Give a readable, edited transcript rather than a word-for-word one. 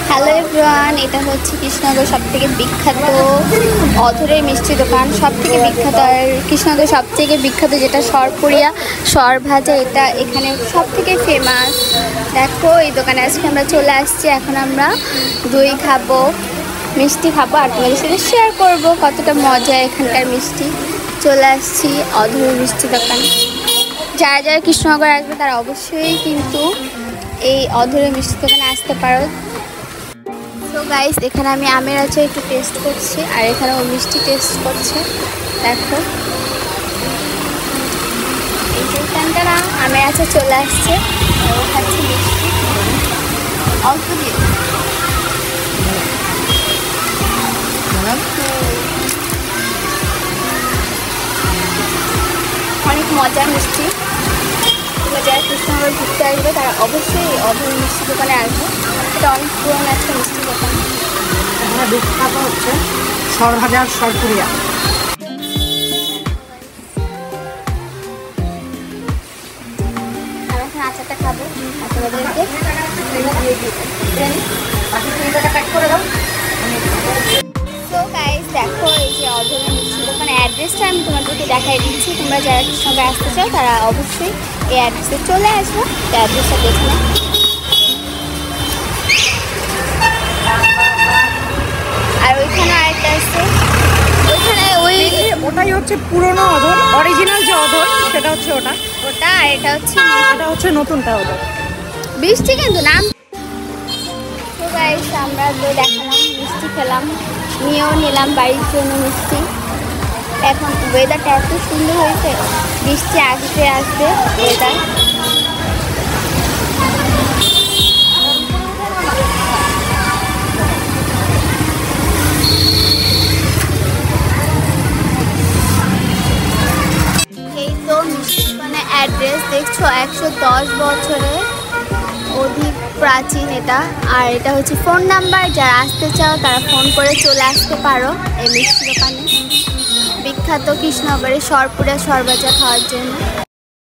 Hello everyone, এটা হচ্ছে কৃষ্ণনগর সবথেকে বিখ্যাত অধরের মিষ্টি দোকান। সবথেকে বিখ্যাত আর কৃষ্ণনগর সবথেকে বিখ্যাত যেটা সরপুরিয়া সর ভাজা, এটা এখানে সবথেকে ফেমাস। দেখো এই দোকানে আজকে আমরা চলে আসছি। এখন আমরা দই খাবো, মিষ্টি খাবো আর তোমাদের সাথে শেয়ার করবো কতটা মজা এখানকার মিষ্টি। চলে আসছি অধরের মিষ্টি দোকান। যারা যারা কৃষ্ণনগর আসবে তারা অবশ্যই কিন্তু এই অধরের মিষ্টি দোকানে আসতে পারো। তো গাইস, এখানে আমি আমের আচার একটু টেস্ট করছি আর এখানে ও মিষ্টি টেস্ট করছে। দেখো এই যে এখানটা না আমের আচার চলে আসছে, ও খাচ্ছে মিষ্টি অল্প দিয়ে। অনেক মজার মিষ্টি। যারা কৃষ্ণনগর ঘুরতে আসবে তারা অবশ্যই অধরের মিষ্টি দোকানে আসবে। এটা অনেক পুরোনো একটা মিষ্টি দোকান। এখানে বিখ্যাত হচ্ছে সরভাজার সরপুরিয়া। আমি এখন আচারটা খাবো। তো গাইস দেখো, এই যে অধরের মিষ্টি দোকানের অ্যাড্রেসটা আমি তোমাদেরকে দেখাই দিচ্ছি। তোমরা যারা কৃষ্ণনগর আসতে চাও তারা অবশ্যই এই অ্যাড্রেসে চলে আসবো। অ্যাড্রেসটা দেখে নাও। আর ওইখানে আরেকটা আছে, ওইখানে ওটাই হচ্ছে পুরনো অধর, অরিজিনাল যে অধর সেটা হচ্ছে ওটা। আর এটা হচ্ছে নতুনটা অধর মিষ্টি কিন্তু নাম। তো গাইস আমরা তো দেখালাম, মিষ্টি খেলাম, নিয়েও নিলাম বাড়ির জন্য মিষ্টি। এখন ওয়েদারটা এত সুন্দর হয়েছে, বৃষ্টি আসবে ওয়েদার। এই তো মিষ্টি দোকানের অ্যাড্রেস দেখছো, 110 বছরের অধিক প্রাচীন এটা। আর এটা হচ্ছে ফোন নাম্বার, যারা আসতে চাও তারা ফোন করে চলে আসতে পারো এই মিষ্টি দোকানে। বিখ্যাত কৃষ্ণনগরের সরপুরিয়া সরভাজা খাওয়ার জন্য।